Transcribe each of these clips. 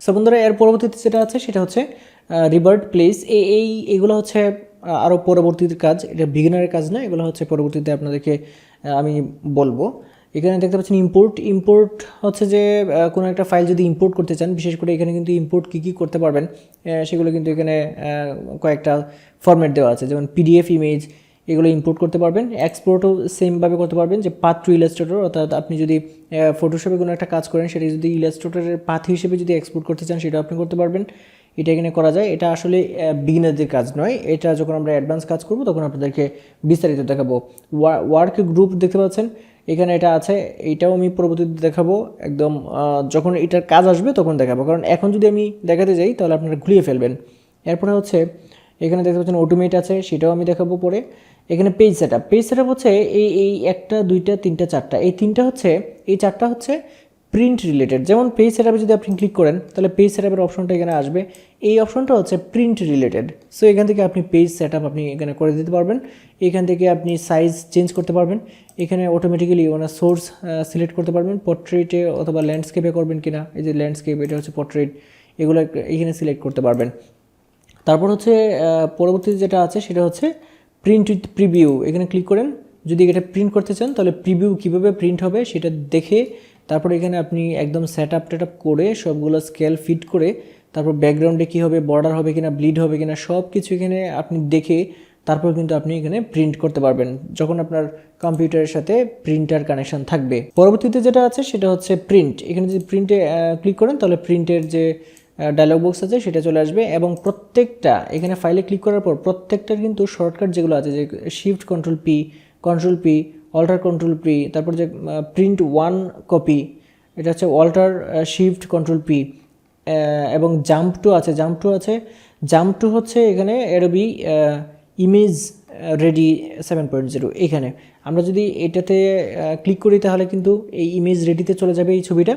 So বন্ধুরা এর পরবর্তীতে যেটা আছে সেটা হচ্ছে রিভার্ট প্লেস। এইগুলো হচ্ছে আরও পরবর্তীতে কাজ, এটা বিগিনারের কাজ না, এগুলো হচ্ছে পরবর্তীতে আপনাদেরকে আমি বলবো। এখানে দেখতে পাচ্ছেন ইম্পোর্ট হচ্ছে যে কোনো একটা ফাইল যদি ইম্পোর্ট করতে চান, বিশেষ করে এখানে কিন্তু ইম্পোর্ট কী করতে পারবেন সেগুলো কিন্তু এখানে কয়েকটা ফরম্যাট দেওয়া আছে, যেমন পিডিএফ, ইমেজ, এগুলো ইম্পোর্ট করতে পারবেন। এক্সপোর্টও সেমভাবে করতে পারবেন, যে পাথ টু ইলাস্ট্রেটর, অর্থাৎ আপনি যদি ফটোশপে কোনো একটা কাজ করেন সেটা যদি ইলাস্ট্রেটরের পাথ হিসেবে যদি এক্সপোর্ট করতে চান সেটা আপনি করতে পারবেন। এটা এখানে করা যায়। এটা আসলে বিগিনারদের কাজ নয়, এটা যখন আমরা অ্যাডভান্স কাজ করব তখন আপনাদেরকে বিস্তারিত দেখাবো। ওয়ার্ক গ্রুপ দেখতে পাচ্ছেন এখানে এটা আছে, এইটাও আমি পরবর্তীতে দেখাবো একদম যখন এটার কাজ আসবে তখন দেখাবো, কারণ এখন যদি আমি দেখাতে যাই তাহলে আপনারা ঘুরিয়ে ফেলবেন। এরপরে হচ্ছে এখানে দেখতে পাচ্ছেন অটোমেট আছে, সেটাও আমি দেখাবো পরে। এখানে পেজ সেটআপ হচ্ছে এই একটা, দুইটা, তিনটা, চারটা, এই তিনটা হচ্ছে, এই চারটা হচ্ছে প্রিন্ট রিলেটেড। যেমন পেজ সেটআপে যদি আপনি ক্লিক করেন তাহলে পেজ সেটআপের অপশনটা এখানে আসবে, এই অপশনটা হচ্ছে প্রিন্ট রিলেটেড। সো এখান থেকে আপনি পেজ সেটআপ আপনি এখানে করে দিতে পারবেন, এখান থেকে আপনি সাইজ চেঞ্জ করতে পারবেন, এখানে অটোমেটিক্যালি ওনার সোর্স সিলেক্ট করতে পারবেন, পোর্ট্রেটে অথবা ল্যান্ডস্কেপে করবেন কিনা, এই যে ল্যান্ডস্কেপ, এটা হচ্ছে পোর্ট্রেট, এগুলো এখানে সিলেক্ট করতে পারবেন। তারপর হচ্ছে পরবর্তীতে যেটা আছে সেটা হচ্ছে প্রিন্ট উইথ প্রিভিউ, এখানে ক্লিক করেন। যদি এটা প্রিন্ট করতে চান তাহলে প্রিভিউ কীভাবে প্রিন্ট হবে সেটা দেখে তারপরে এখানে আপনি একদম সেটআপ করে সবগুলো স্কেল ফিট করে তারপর ব্যাকগ্রাউন্ডে কী হবে, বর্ডার হবে কিনা, ব্লিড হবে কিনা, সব কিছু এখানে আপনি দেখে তারপর কিন্তু আপনি এখানে প্রিন্ট করতে পারবেন যখন আপনার কম্পিউটারের সাথে প্রিন্টার কানেকশন থাকবে। পরবর্তীতে যেটা আছে সেটা হচ্ছে প্রিন্ট, এখানে যদি প্রিন্টে ক্লিক করেন তাহলে প্রিন্টের যে ডায়লগ বক্স আছে সেটা চলে আসবে, এবং প্রত্যেকটা এখানে ফাইলে ক্লিক করার পর প্রত্যেকটার কিন্তু শর্টকাট যেগুলো আছে, যে shift control P, alt control P, তারপর যে প্রিন্ট ওয়ান কপি, এটা হচ্ছে অল্টার শিফট কন্ট্রোল পি, এবং জাম্প টু আছে, জাম্প টু হচ্ছে এখানে অ্যাডোবি ইমেজ রেডি 7.0। এখানে আমরা যদি এটাতে ক্লিক করি তাহলে কিন্তু এই ইমেজ রেডিতে চলে যাবে এই ছবিটা,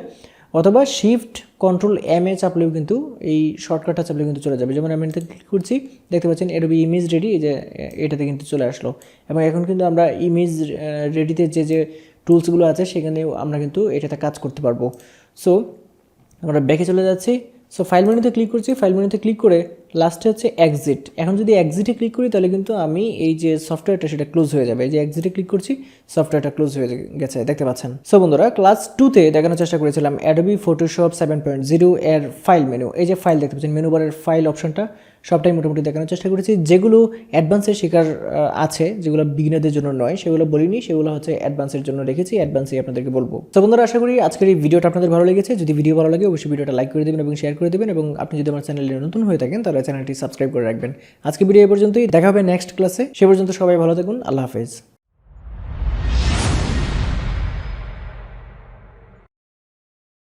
অথবা শিফট কন্ট্রোল এম এ চাপলেও কিন্তু এই শর্টকাটটা চাপলেও কিন্তু চলে যাবে। যেমন আমি এটাতে ক্লিক করছি, দেখতে পাচ্ছেন অ্যাডোবি ইমেজ রেডি, এই যে এটাতে কিন্তু চলে আসলো, এবং এখন কিন্তু আমরা ইমেজ রেডিতে যে টুলসগুলো আছে সেখানেও আমরা কিন্তু এটাতে কাজ করতে পারবো। সো আমরা ব্যাকে চলে যাচ্ছি, সো ফাইল মেনুতে ক্লিক করছি, ফাইল মেনুতে ক্লিক করে লাস্টে হচ্ছে এক্সিট। এখন যদি এক্সিটে ক্লিক করি তাহলে কিন্তু আমি এই যে সফটওয়্যারটা সেটা ক্লোজ হয়ে যাবে, এই যে এক্সিটে ক্লিক করছি সফটওয়্যারটা ক্লোজ হয়ে গেছে, দেখতে পাচ্ছেন। সো বন্ধুরা ক্লাস 2তে দেখানোর চেষ্টা করেছিলাম অ্যাডোবি ফটোশপ 7.0 এর ফাইল মেনু, এই যে ফাইল দেখতে পাচ্ছেন মেনু বারের ফাইল অপশনটা, সবটাই মোটামুটি দেখানোর চেষ্টা করেছি। যেগুলো অ্যাডভান্সের শেখার আছে, যেগুলো বিগিনারদের জন্য নয় সেগুলো বলিনি, সেগুলো হচ্ছে অ্যাডভান্সের জন্য রেখেছি, অ্যাডভান্সই আপনাদেরকে বলবো। তো বন্ধুরা আশা করি আজকের এই ভিডিওটা আপনাদের ভালো লেগেছে। যদি ভিডিও ভালো লাগে অবশ্যই ভিডিওটা লাইক করে দেবেন এবং শেয়ার করে দেবেন, এবং আপনি যদি আমার চ্যানেলে নতুন হয়ে থাকেন তাহলে চ্যানেলটি সাবস্ক্রাইব করে রাখবেন। আজকে ভিডিও এই পর্যন্তই, দেখা হবে নেক্সট ক্লাসে। সে পর্যন্ত সবাই ভালো থাকুন, আল্লাহ হাফেজ।